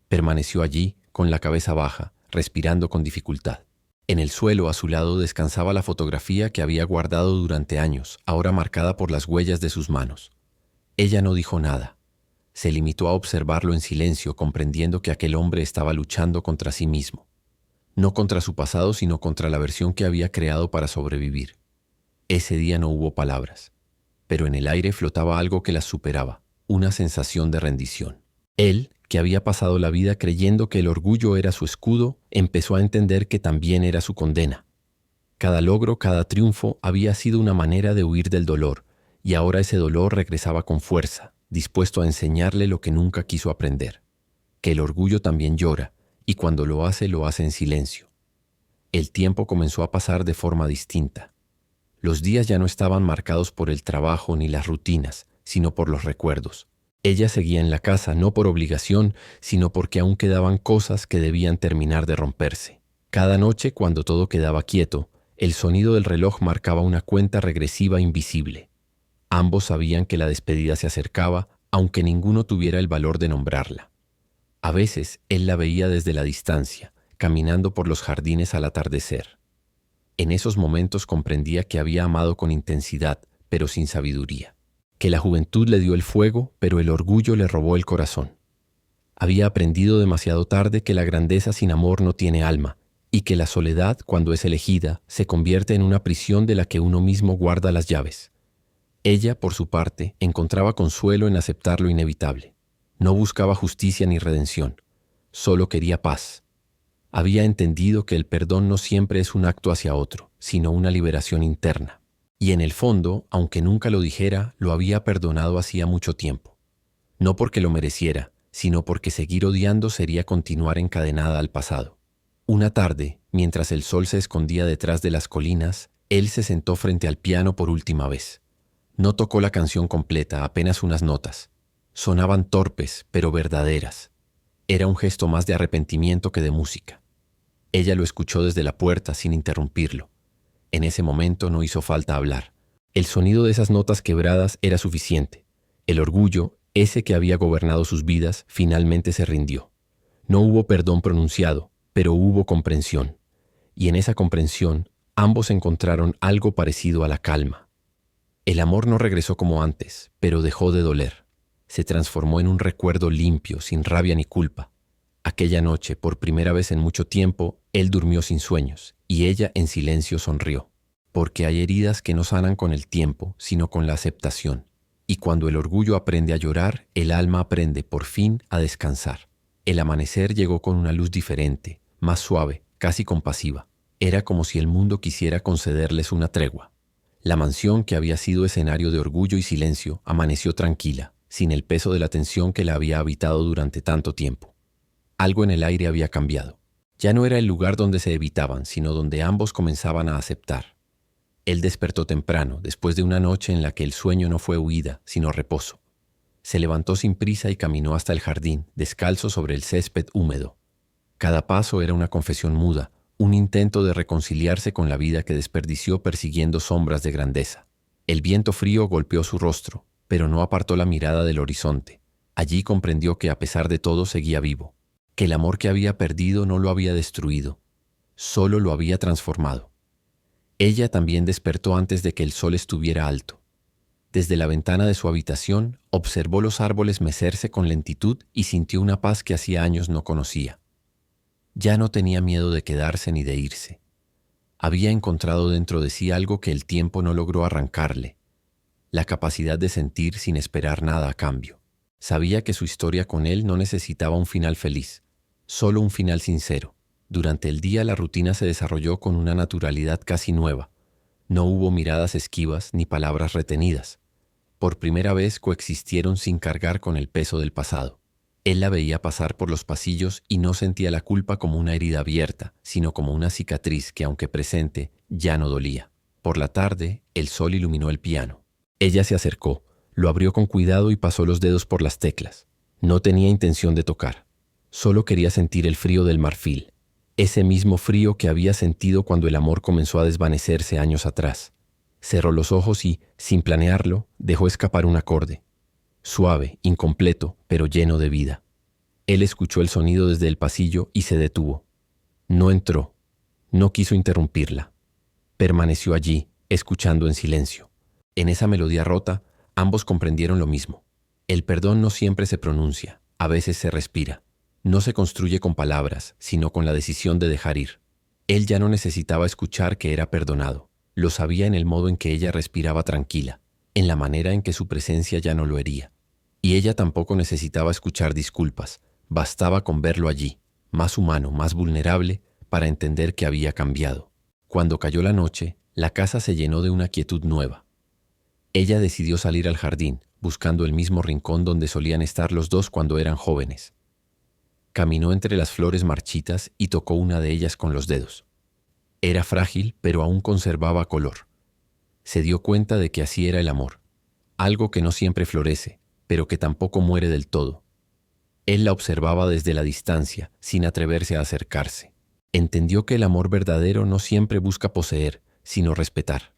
Permaneció allí, con la cabeza baja, respirando con dificultad. En el suelo, a su lado, descansaba la fotografía que había guardado durante años, ahora marcada por las huellas de sus manos. Ella no dijo nada. Se limitó a observarlo en silencio, comprendiendo que aquel hombre estaba luchando contra sí mismo. no contra su pasado, sino contra la versión que había creado para sobrevivir. Ese día no hubo palabras, pero en el aire flotaba algo que las superaba, una sensación de rendición. Él, que había pasado la vida creyendo que el orgullo era su escudo, empezó a entender que también era su condena. Cada logro, cada triunfo había sido una manera de huir del dolor, y ahora ese dolor regresaba con fuerza, dispuesto a enseñarle lo que nunca quiso aprender: que el orgullo también llora, y cuando lo hace en silencio. El tiempo comenzó a pasar de forma distinta. Los días ya no estaban marcados por el trabajo ni las rutinas, sino por los recuerdos. Ella seguía en la casa no por obligación, sino porque aún quedaban cosas que debían terminar de romperse. Cada noche, cuando todo quedaba quieto, el sonido del reloj marcaba una cuenta regresiva invisible. Ambos sabían que la despedida se acercaba, aunque ninguno tuviera el valor de nombrarla. A veces él la veía desde la distancia, caminando por los jardines al atardecer. En esos momentos comprendía que había amado con intensidad, pero sin sabiduría. Que la juventud le dio el fuego, pero el orgullo le robó el corazón. Había aprendido demasiado tarde que la grandeza sin amor no tiene alma, y que la soledad, cuando es elegida, se convierte en una prisión de la que uno mismo guarda las llaves. Ella, por su parte, encontraba consuelo en aceptar lo inevitable. No buscaba justicia ni redención, solo quería paz. Había entendido que el perdón no siempre es un acto hacia otro, sino una liberación interna. Y en el fondo, aunque nunca lo dijera, lo había perdonado hacía mucho tiempo. No porque lo mereciera, sino porque seguir odiando sería continuar encadenada al pasado. Una tarde, mientras el sol se escondía detrás de las colinas, él se sentó frente al piano por última vez. No tocó la canción completa, apenas unas notas. Sonaban torpes, pero verdaderas. Era un gesto más de arrepentimiento que de música. Ella lo escuchó desde la puerta sin interrumpirlo. En ese momento no hizo falta hablar. El sonido de esas notas quebradas era suficiente. El orgullo, ese que había gobernado sus vidas, finalmente se rindió. No hubo perdón pronunciado, pero hubo comprensión. Y en esa comprensión, ambos encontraron algo parecido a la calma. El amor no regresó como antes, pero dejó de doler. Se transformó en un recuerdo limpio, sin rabia ni culpa. Aquella noche, por primera vez en mucho tiempo, él durmió sin sueños, y ella en silencio sonrió. Porque hay heridas que no sanan con el tiempo, sino con la aceptación. Y cuando el orgullo aprende a llorar, el alma aprende, por fin, a descansar. El amanecer llegó con una luz diferente, más suave, casi compasiva. Era como si el mundo quisiera concederles una tregua. La mansión, que había sido escenario de orgullo y silencio, amaneció tranquila, sin el peso de la tensión que la había habitado durante tanto tiempo. Algo en el aire había cambiado. Ya no era el lugar donde se evitaban, sino donde ambos comenzaban a aceptar. Él despertó temprano, después de una noche en la que el sueño no fue huida, sino reposo. Se levantó sin prisa y caminó hasta el jardín, descalzo sobre el césped húmedo. Cada paso era una confesión muda, un intento de reconciliarse con la vida que desperdició persiguiendo sombras de grandeza. El viento frío golpeó su rostro, pero no apartó la mirada del horizonte. Allí comprendió que a pesar de todo seguía vivo, que el amor que había perdido no lo había destruido, solo lo había transformado. Ella también despertó antes de que el sol estuviera alto. Desde la ventana de su habitación observó los árboles mecerse con lentitud y sintió una paz que hacía años no conocía. Ya no tenía miedo de quedarse ni de irse. Había encontrado dentro de sí algo que el tiempo no logró arrancarle: la capacidad de sentir sin esperar nada a cambio. Sabía que su historia con él no necesitaba un final feliz, solo un final sincero. Durante el día la rutina se desarrolló con una naturalidad casi nueva. No hubo miradas esquivas ni palabras retenidas. Por primera vez coexistieron sin cargar con el peso del pasado. Él la veía pasar por los pasillos y no sentía la culpa como una herida abierta, sino como una cicatriz que, aunque presente, ya no dolía. Por la tarde, el sol iluminó el piano. Ella se acercó, lo abrió con cuidado y pasó los dedos por las teclas. No tenía intención de tocar. Solo quería sentir el frío del marfil. Ese mismo frío que había sentido cuando el amor comenzó a desvanecerse años atrás. Cerró los ojos y, sin planearlo, dejó escapar un acorde. Suave, incompleto, pero lleno de vida. Él escuchó el sonido desde el pasillo y se detuvo. No entró. No quiso interrumpirla. Permaneció allí, escuchando en silencio. En esa melodía rota, ambos comprendieron lo mismo. El perdón no siempre se pronuncia, a veces se respira. No se construye con palabras, sino con la decisión de dejar ir. Él ya no necesitaba escuchar que era perdonado. Lo sabía en el modo en que ella respiraba tranquila, en la manera en que su presencia ya no lo hería. Y ella tampoco necesitaba escuchar disculpas. Bastaba con verlo allí, más humano, más vulnerable, para entender que había cambiado. Cuando cayó la noche, la casa se llenó de una quietud nueva. Ella decidió salir al jardín, buscando el mismo rincón donde solían estar los dos cuando eran jóvenes. Caminó entre las flores marchitas y tocó una de ellas con los dedos. Era frágil, pero aún conservaba color. Se dio cuenta de que así era el amor, algo que no siempre florece, pero que tampoco muere del todo. Él la observaba desde la distancia, sin atreverse a acercarse. Entendió que el amor verdadero no siempre busca poseer, sino respetar.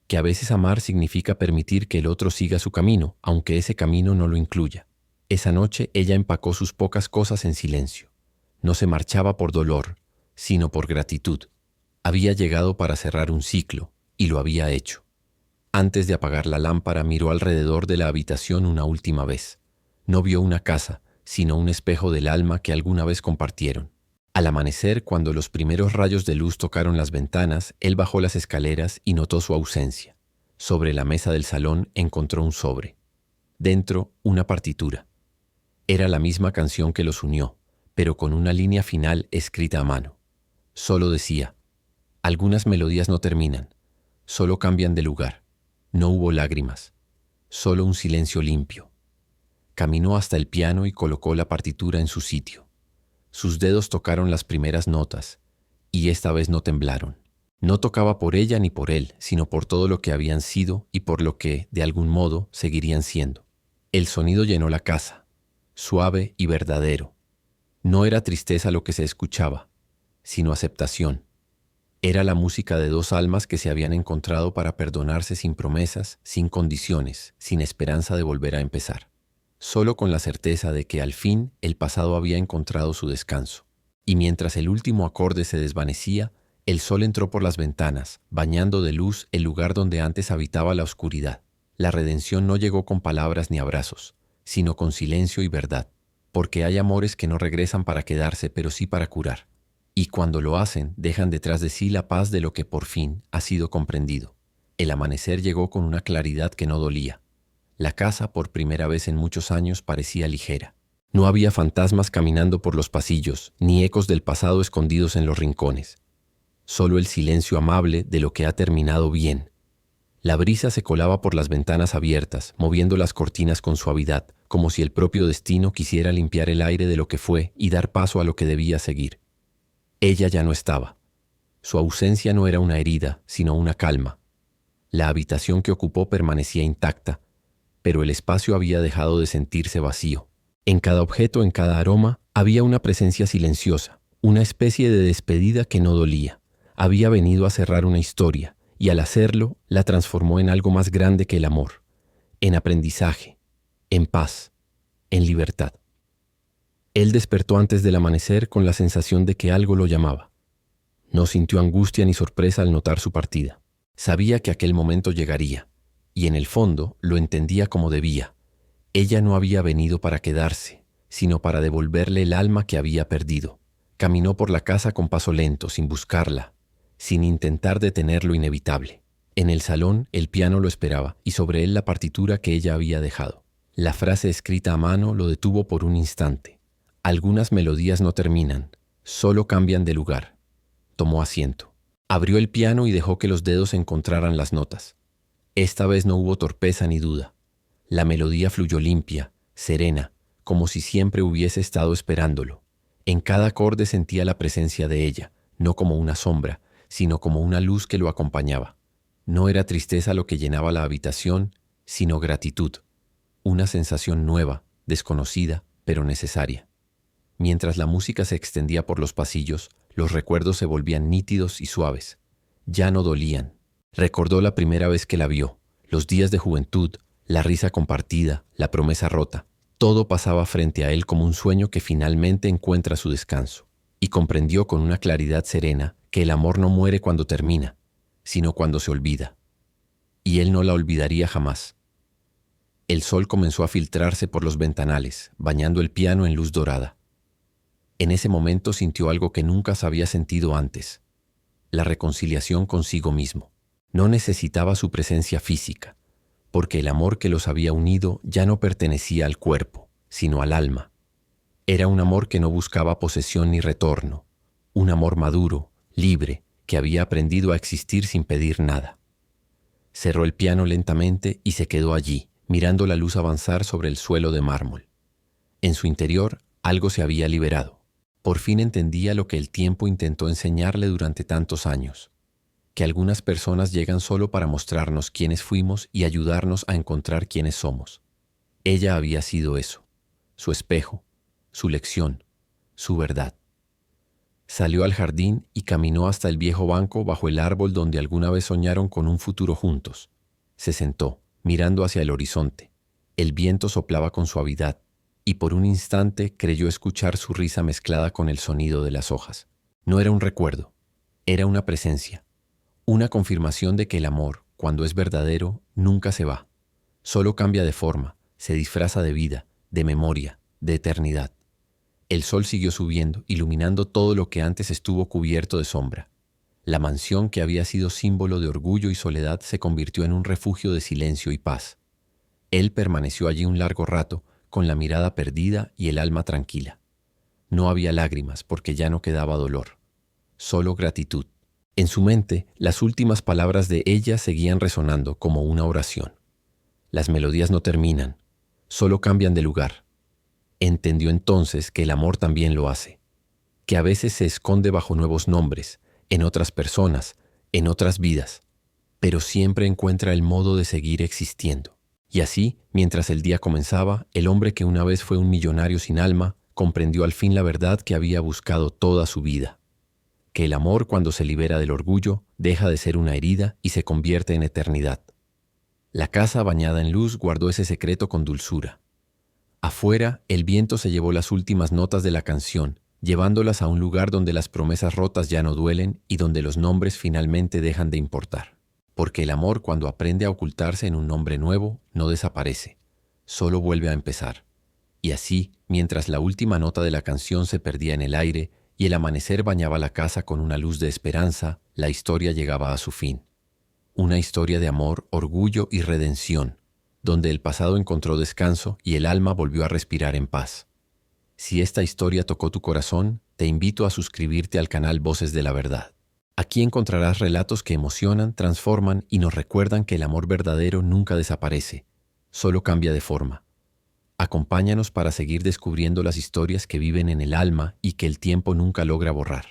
Que a veces amar significa permitir que el otro siga su camino, aunque ese camino no lo incluya. Esa noche ella empacó sus pocas cosas en silencio. No se marchaba por dolor, sino por gratitud. Había llegado para cerrar un ciclo, y lo había hecho. Antes de apagar la lámpara, miró alrededor de la habitación una última vez. No vio una casa, sino un espejo del alma que alguna vez compartieron. Al amanecer, cuando los primeros rayos de luz tocaron las ventanas, él bajó las escaleras y notó su ausencia. Sobre la mesa del salón encontró un sobre. Dentro, una partitura. Era la misma canción que los unió, pero con una línea final escrita a mano. Solo decía: algunas melodías no terminan, solo cambian de lugar. No hubo lágrimas, solo un silencio limpio. Caminó hasta el piano y colocó la partitura en su sitio. Sus dedos tocaron las primeras notas, y esta vez no temblaron. No tocaba por ella ni por él, sino por todo lo que habían sido y por lo que, de algún modo, seguirían siendo. El sonido llenó la casa, suave y verdadero. No era tristeza lo que se escuchaba, sino aceptación. Era la música de dos almas que se habían encontrado para perdonarse sin promesas, sin condiciones, sin esperanza de volver a empezar. Solo con la certeza de que al fin el pasado había encontrado su descanso. Y mientras el último acorde se desvanecía, el sol entró por las ventanas, bañando de luz el lugar donde antes habitaba la oscuridad. La redención no llegó con palabras ni abrazos, sino con silencio y verdad, porque hay amores que no regresan para quedarse, pero sí para curar. Y cuando lo hacen, dejan detrás de sí la paz de lo que por fin ha sido comprendido. El amanecer llegó con una claridad que no dolía. La casa, por primera vez en muchos años, parecía ligera. No había fantasmas caminando por los pasillos, ni ecos del pasado escondidos en los rincones. Solo el silencio amable de lo que ha terminado bien. La brisa se colaba por las ventanas abiertas, moviendo las cortinas con suavidad, como si el propio destino quisiera limpiar el aire de lo que fue y dar paso a lo que debía seguir. Ella ya no estaba. Su ausencia no era una herida, sino una calma. La habitación que ocupó permanecía intacta, pero el espacio había dejado de sentirse vacío. En cada objeto, en cada aroma, había una presencia silenciosa, una especie de despedida que no dolía. Había venido a cerrar una historia, y al hacerlo, la transformó en algo más grande que el amor, en aprendizaje, en paz, en libertad. Él despertó antes del amanecer con la sensación de que algo lo llamaba. No sintió angustia ni sorpresa al notar su partida. Sabía que aquel momento llegaría, y en el fondo lo entendía como debía. Ella no había venido para quedarse, sino para devolverle el alma que había perdido. Caminó por la casa con paso lento, sin buscarla, sin intentar detener lo inevitable. En el salón, el piano lo esperaba, y sobre él la partitura que ella había dejado. La frase escrita a mano lo detuvo por un instante. Algunas melodías no terminan, solo cambian de lugar. Tomó asiento. Abrió el piano y dejó que los dedos encontraran las notas. Esta vez no hubo torpeza ni duda. La melodía fluyó limpia, serena, como si siempre hubiese estado esperándolo. En cada acorde sentía la presencia de ella, no como una sombra, sino como una luz que lo acompañaba. No era tristeza lo que llenaba la habitación, sino gratitud. Una sensación nueva, desconocida, pero necesaria. Mientras la música se extendía por los pasillos, los recuerdos se volvían nítidos y suaves. Ya no dolían. Recordó la primera vez que la vio, los días de juventud, la risa compartida, la promesa rota. Todo pasaba frente a él como un sueño que finalmente encuentra su descanso. Y comprendió con una claridad serena que el amor no muere cuando termina, sino cuando se olvida. Y él no la olvidaría jamás. El sol comenzó a filtrarse por los ventanales, bañando el piano en luz dorada. En ese momento sintió algo que nunca se había sentido antes. la reconciliación consigo mismo. No necesitaba su presencia física, porque el amor que los había unido ya no pertenecía al cuerpo, sino al alma. Era un amor que no buscaba posesión ni retorno, un amor maduro, libre, que había aprendido a existir sin pedir nada. Cerró el piano lentamente y se quedó allí, mirando la luz avanzar sobre el suelo de mármol. En su interior, algo se había liberado. Por fin entendía lo que el tiempo intentó enseñarle durante tantos años, que algunas personas llegan solo para mostrarnos quiénes fuimos y ayudarnos a encontrar quiénes somos. Ella había sido eso, su espejo, su lección, su verdad. Salió al jardín y caminó hasta el viejo banco bajo el árbol donde alguna vez soñaron con un futuro juntos. Se sentó, mirando hacia el horizonte. El viento soplaba con suavidad, y por un instante creyó escuchar su risa mezclada con el sonido de las hojas. No era un recuerdo, era una presencia, una confirmación de que el amor, cuando es verdadero, nunca se va. Solo cambia de forma, se disfraza de vida, de memoria, de eternidad. El sol siguió subiendo, iluminando todo lo que antes estuvo cubierto de sombra. La mansión que había sido símbolo de orgullo y soledad se convirtió en un refugio de silencio y paz. Él permaneció allí un largo rato, con la mirada perdida y el alma tranquila. No había lágrimas porque ya no quedaba dolor, solo gratitud. En su mente, las últimas palabras de ella seguían resonando como una oración. Las melodías no terminan, solo cambian de lugar. Entendió entonces que el amor también lo hace, que a veces se esconde bajo nuevos nombres, en otras personas, en otras vidas, pero siempre encuentra el modo de seguir existiendo. Y así, mientras el día comenzaba, el hombre que una vez fue un millonario sin alma, comprendió al fin la verdad que había buscado toda su vida, que el amor, cuando se libera del orgullo, deja de ser una herida y se convierte en eternidad. La casa bañada en luz guardó ese secreto con dulzura. Afuera, el viento se llevó las últimas notas de la canción, llevándolas a un lugar donde las promesas rotas ya no duelen y donde los nombres finalmente dejan de importar. Porque el amor, cuando aprende a ocultarse en un nombre nuevo, no desaparece, solo vuelve a empezar. Y así, mientras la última nota de la canción se perdía en el aire y el amanecer bañaba la casa con una luz de esperanza, la historia llegaba a su fin. Una historia de amor, orgullo y redención, donde el pasado encontró descanso y el alma volvió a respirar en paz. Si esta historia tocó tu corazón, te invito a suscribirte al canal Voces de la Verdad. Aquí encontrarás relatos que emocionan, transforman y nos recuerdan que el amor verdadero nunca desaparece, solo cambia de forma. Acompáñanos para seguir descubriendo las historias que viven en el alma y que el tiempo nunca logra borrar.